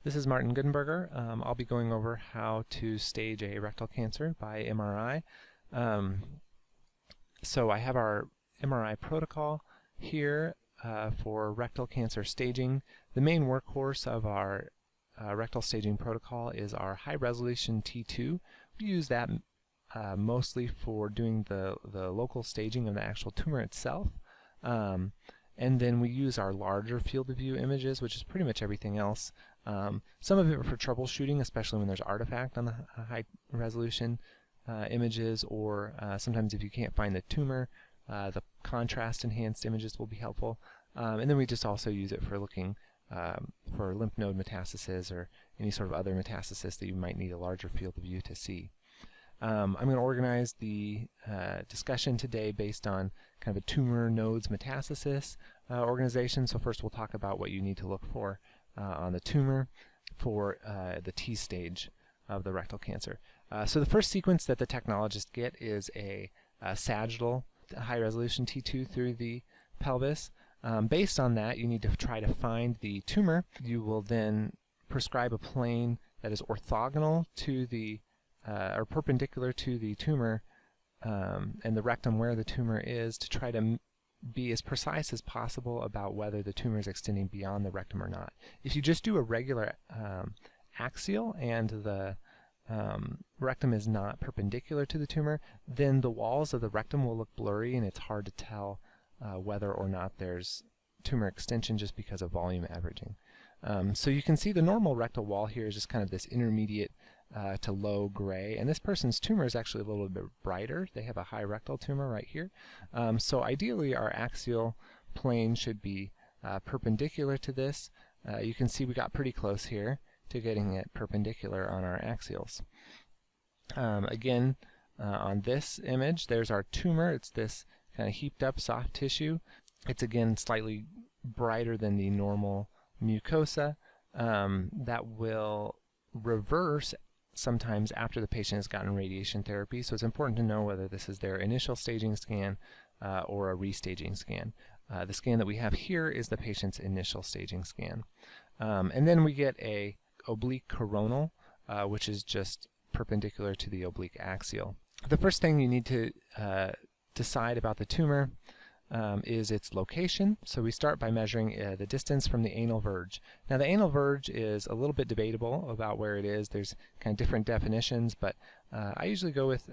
This is Martin Gutenberger. I'll be going over how to stage a rectal cancer by MRI. So I have our MRI protocol here for rectal cancer staging. The main workhorse of our rectal staging protocol is our high-resolution T2. We use that mostly for doing the local staging of the actual tumor itself. And then we use our larger field of view images, which is pretty much everything else. Some of it for troubleshooting, especially when there's artifact on the high resolution images, or sometimes if you can't find the tumor, the contrast enhanced images will be helpful. And then we just also use it for looking for lymph node metastasis or any sort of other metastasis that you might need a larger field of view to see. I'm going to organize the discussion today based on kind of a tumor nodes metastasis organization. So first we'll talk about what you need to look for on the tumor for the T stage of the rectal cancer. So the first sequence that the technologists get is a sagittal high-resolution T2 through the pelvis. Based on that, you need to try to find the tumor. You will then prescribe a plane that is orthogonal to the or perpendicular to the tumor and the rectum where the tumor is, to try to be as precise as possible about whether the tumor is extending beyond the rectum or not. If you just do a regular axial and the rectum is not perpendicular to the tumor, then the walls of the rectum will look blurry and it's hard to tell whether or not there's tumor extension just because of volume averaging. So you can see the normal rectal wall here is just kind of this intermediate to low gray, and this person's tumor is actually a little bit brighter. They have a high rectal tumor right here. So ideally our axial plane should be perpendicular to this. You can see we got pretty close here to getting it perpendicular on our axials. Again, on this image there's our tumor. It's this kind of heaped up soft tissue. It's again slightly brighter than the normal mucosa. That will reverse sometimes after the patient has gotten radiation therapy, so it's important to know whether this is their initial staging scan or a restaging scan. The scan that we have here is the patient's initial staging scan. And then we get a oblique coronal, which is just perpendicular to the oblique axial. The first thing you need to decide about the tumor is its location. So we start by measuring the distance from the anal verge. Now the anal verge is a little bit debatable about where it is. There's kind of different definitions, but I usually go with,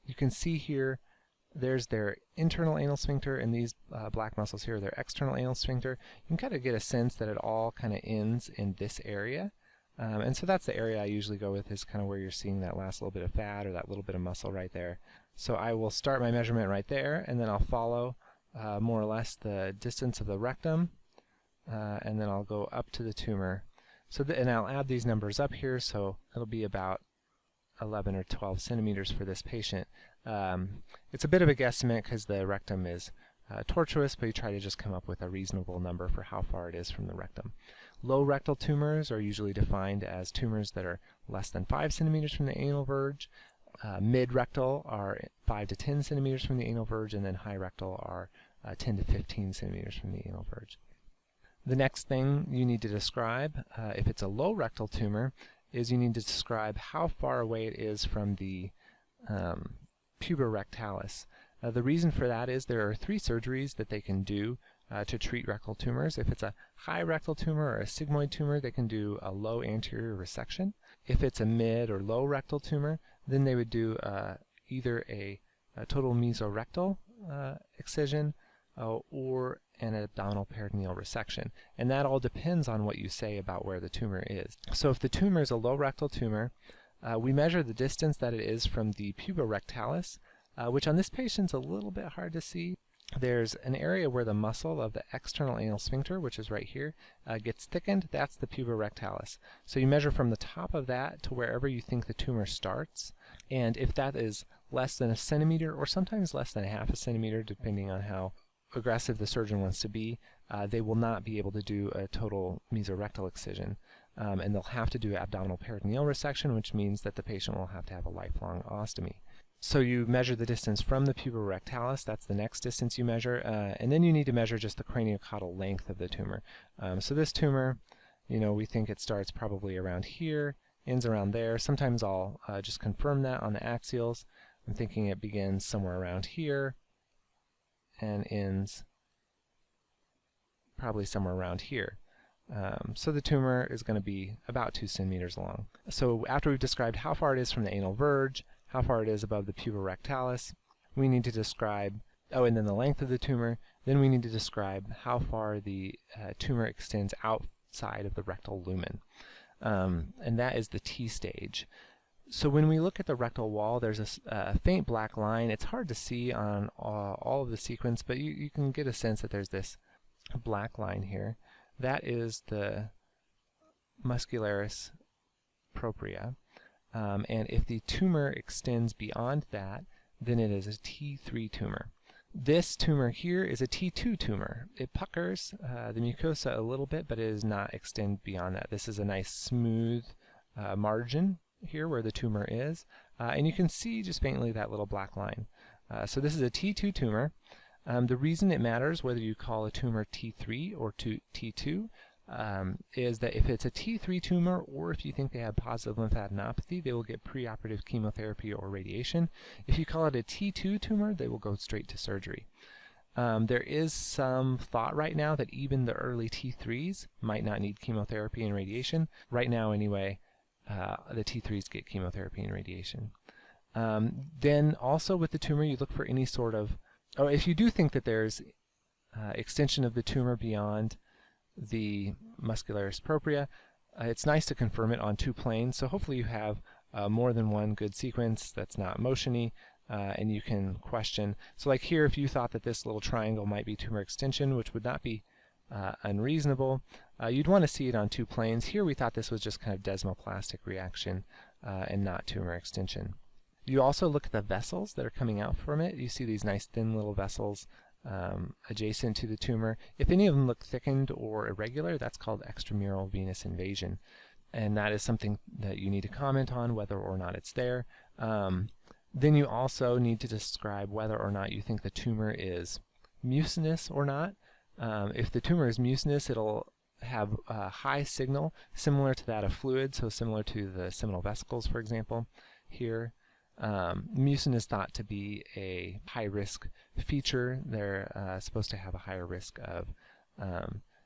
you can see here, there's their internal anal sphincter, and these black muscles here are their external anal sphincter. You can kind of get a sense that it all kind of ends in this area. And so that's the area I usually go with, is kind of where you're seeing that last little bit of fat or that little bit of muscle right there. So I will start my measurement right there, and then I'll follow more or less the distance of the rectum, and then I'll go up to the tumor. So and I'll add these numbers up here, so it'll be about 11 or 12 centimeters for this patient. It's a bit of a guesstimate because the rectum is tortuous, but you try to just come up with a reasonable number for how far it is from the rectum. Low rectal tumors are usually defined as tumors that are less than 5 centimeters from the anal verge. Mid-rectal are 5 to 10 centimeters from the anal verge, and then high rectal are 10 to 15 centimeters from the anal verge. The next thing you need to describe, if it's a low rectal tumor, is you need to describe how far away it is from the puborectalis. The reason for that is there are 3 surgeries that they can do to treat rectal tumors. If it's a high rectal tumor or a sigmoid tumor, they can do a low anterior resection. If it's a mid or low rectal tumor, then they would do either a total mesorectal excision or an abdominal peritoneal resection. And that all depends on what you say about where the tumor is. So if the tumor is a low rectal tumor, we measure the distance that it is from the puborectalis, which on this patient's a little bit hard to see. There's an area where the muscle of the external anal sphincter, which is right here, gets thickened. That's the puborectalis. So you measure from the top of that to wherever you think the tumor starts, and if that is less than a centimeter, or sometimes less than half a centimeter, depending on how aggressive the surgeon wants to be, they will not be able to do a total mesorectal excision. And they'll have to do abdominal peritoneal resection, which means that the patient will have to have a lifelong ostomy. So you measure the distance from the puborectalis, that's the next distance you measure, and then you need to measure just the craniocaudal length of the tumor. So this tumor You know, we think it starts probably around here, ends around there. Sometimes I'll just confirm that on the axials. I'm thinking it begins somewhere around here and ends probably somewhere around here. So the tumor is going to be about 2 centimeters long. So after we've described how far it is from the anal verge, how far it is above the puborectalis, we need to describe, and then the length of the tumor, then we need to describe how far the tumor extends outside of the rectal lumen. And that is the T stage. So when we look at the rectal wall, there's a faint black line. It's hard to see on all of the sequence, but you can get a sense that there's this black line here. That is the muscularis propria. And if the tumor extends beyond that, then it is a T3 tumor. This tumor here is a T2 tumor. It puckers the mucosa a little bit, but it does not extend beyond that. This is a nice smooth margin here where the tumor is, and you can see just faintly that little black line. So this is a T2 tumor. The reason it matters whether you call a tumor T3 or T2 is that if it's a T3 tumor, or if you think they have positive lymphadenopathy, they will get preoperative chemotherapy or radiation. If you call it a T2 tumor, they will go straight to surgery. There is some thought right now that even the early T3s might not need chemotherapy and radiation. Right now anyway, the T3s get chemotherapy and radiation. Then also with the tumor, you look for any sort of, or if you do think that there's extension of the tumor beyond the muscularis propria, it's nice to confirm it on 2 planes. So hopefully you have more than one good sequence that's not motiony, and you can question. So like here, if you thought that this little triangle might be tumor extension, which would not be unreasonable, you'd want to see it on 2 planes. Here we thought this was just kind of desmoplastic reaction and not tumor extension. You also look at the vessels that are coming out from it. You see these nice thin little vessels adjacent to the tumor. If any of them look thickened or irregular, that's called extramural venous invasion, and that is something that you need to comment on whether or not it's there. Then you also need to describe whether or not you think the tumor is mucinous or not. If the tumor is mucinous, it'll have a high signal similar to that of fluid, so similar to the seminal vesicles, for example, here. Mucin is thought to be a high-risk feature. They're supposed to have a higher risk of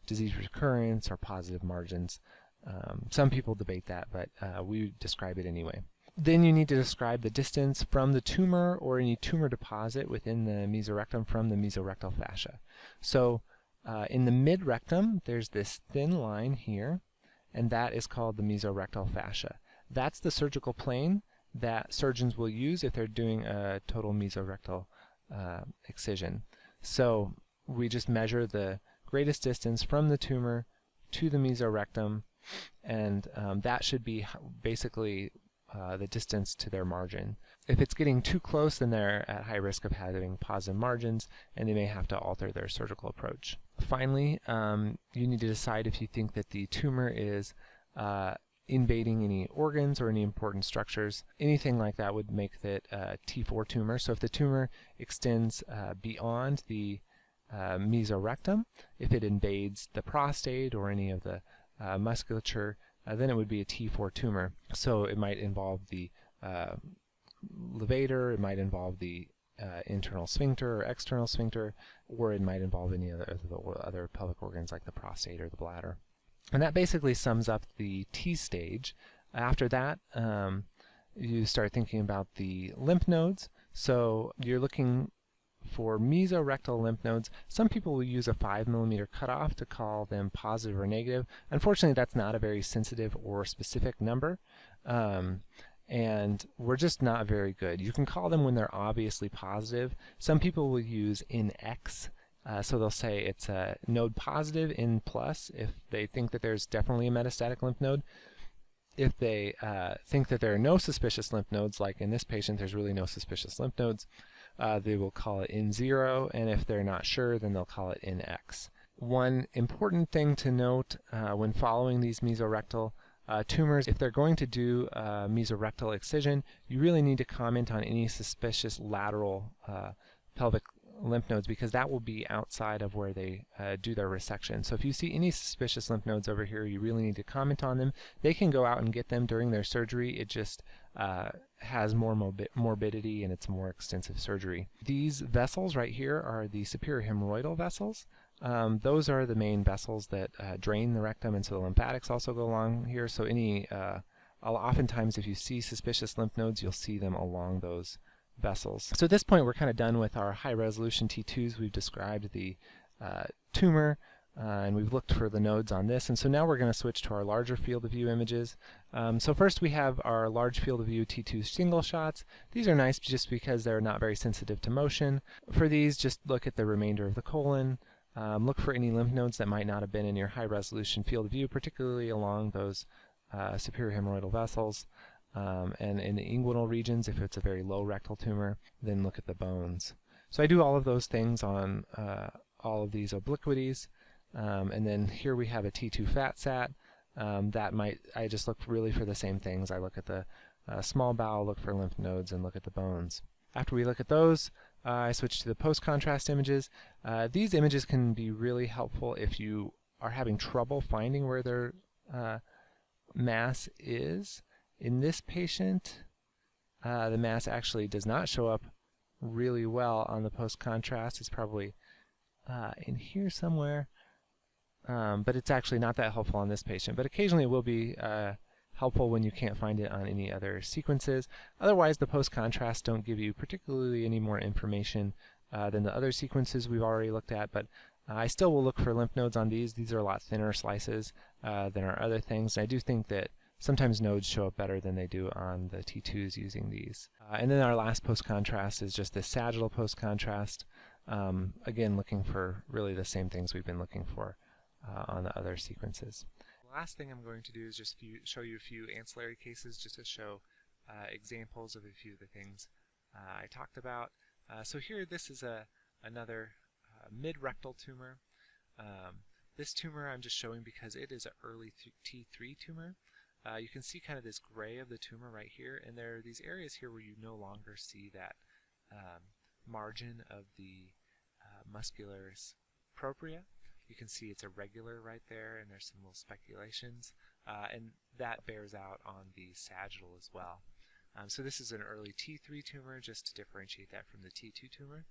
disease recurrence or positive margins. Some people debate that, but we describe it anyway. Then you need to describe the distance from the tumor or any tumor deposit within the mesorectum from the mesorectal fascia. So in the mid-rectum, there's this thin line here, and that is called the mesorectal fascia. That's the surgical plane that surgeons will use if they're doing a total mesorectal excision. So we just measure the greatest distance from the tumor to the mesorectum, and that should be basically the distance to their margin. If it's getting too close, then they're at high risk of having positive margins, and they may have to alter their surgical approach. Finally, you need to decide if you think that the tumor is invading any organs or any important structures. Anything like that would make it a T4 tumor. So if the tumor extends beyond the mesorectum, if it invades the prostate or any of the musculature, then it would be a T4 tumor. So it might involve the levator, it might involve the internal sphincter or external sphincter, or it might involve any other pelvic organs like the prostate or the bladder. And that basically sums up the T stage. After that, you start thinking about the lymph nodes. So you're looking for mesorectal lymph nodes. Some people will use a 5 millimeter cutoff to call them positive or negative. Unfortunately, that's not a very sensitive or specific number, and we're just not very good. You can call them when they're obviously positive. Some people will use NX. So they'll say it's a node positive, N plus, if they think that there's definitely a metastatic lymph node. If they think that there are no suspicious lymph nodes, like in this patient there's really no suspicious lymph nodes, they will call it N0, and if they're not sure, then they'll call it NX. One important thing to note when following these mesorectal tumors, if they're going to do a mesorectal excision, you really need to comment on any suspicious lateral pelvic lymph nodes, because that will be outside of where they do their resection. So if you see any suspicious lymph nodes over here, you really need to comment on them. They can go out and get them during their surgery. It just has more morbidity, and it's more extensive surgery. These vessels right here are the superior hemorrhoidal vessels. Those are the main vessels that drain the rectum, and so the lymphatics also go along here. So oftentimes if you see suspicious lymph nodes, you'll see them along those vessels. So at this point we're kind of done with our high-resolution T2s. We've described the tumor, and we've looked for the nodes on this, and so now we're going to switch to our larger field of view images. So first we have our large field of view T2 single shots. These are nice just because they're not very sensitive to motion. For these, just look at the remainder of the colon. Look for any lymph nodes that might not have been in your high-resolution field of view, particularly along those superior hemorrhoidal vessels. And in the inguinal regions, if it's a very low rectal tumor, then look at the bones. So I do all of those things on all of these obliquities. And then here we have a T2 fat sat. I just look really for the same things. I look at the small bowel, look for lymph nodes, and look at the bones. After we look at those, I switch to the post-contrast images. These images can be really helpful if you are having trouble finding where their mass is. In this patient, the mass actually does not show up really well on the post-contrast. It's probably in here somewhere, but it's actually not that helpful on this patient. But occasionally it will be helpful when you can't find it on any other sequences. Otherwise, the post-contrast don't give you particularly any more information than the other sequences we've already looked at, but I still will look for lymph nodes on these. These are a lot thinner slices than our other things. And I do think that sometimes nodes show up better than they do on the T2s using these. And then our last post-contrast is just the sagittal post-contrast. Again, looking for really the same things we've been looking for on the other sequences. The last thing I'm going to do is just show you a few ancillary cases just to show examples of a few of the things I talked about. So here, this is another mid-rectal tumor. This tumor I'm just showing because it is an early T3 tumor. You can see kind of this gray of the tumor right here, and there are these areas here where you no longer see that margin of the muscularis propria. You can see it's irregular right there, and there's some little speculations, and that bears out on the sagittal as well. So this is an early T3 tumor, just to differentiate that from the T2 tumor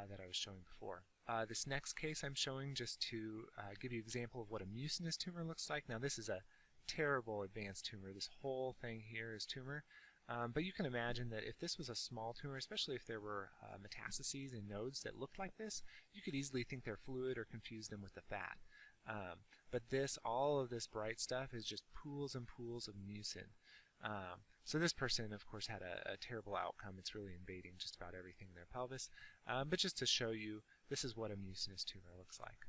that I was showing before. This next case I'm showing just to give you an example of what a mucinous tumor looks like. Now this is a terrible advanced tumor. This whole thing here is tumor. But you can imagine that if this was a small tumor, especially if there were metastases and nodes that looked like this, you could easily think they're fluid or confuse them with the fat. But all of this bright stuff is just pools and pools of mucin. So this person, of course, had a terrible outcome. It's really invading just about everything in their pelvis. But just to show you, this is what a mucinous tumor looks like.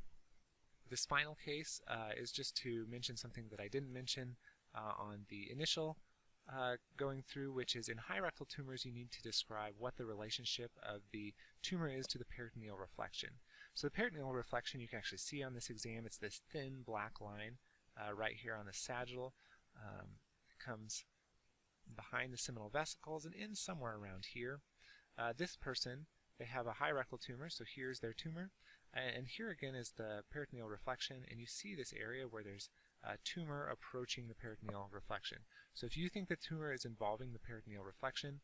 This final case is just to mention something that I didn't mention on the initial going through, which is in high rectal tumors you need to describe what the relationship of the tumor is to the peritoneal reflection. So the peritoneal reflection you can actually see on this exam. It's this thin black line right here on the sagittal. It comes behind the seminal vesicles and ends somewhere around here. This person, they have a high rectal tumor, so here's their tumor. And here again is the peritoneal reflection, and you see this area where there's a tumor approaching the peritoneal reflection. So if you think the tumor is involving the peritoneal reflection,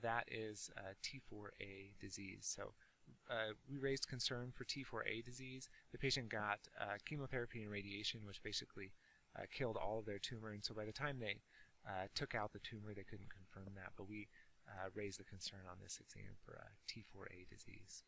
that is T4A disease. So we raised concern for T4A disease. The patient got chemotherapy and radiation, which basically killed all of their tumor, and so by the time they took out the tumor, they couldn't confirm that, but we raised the concern on this exam for T4A disease.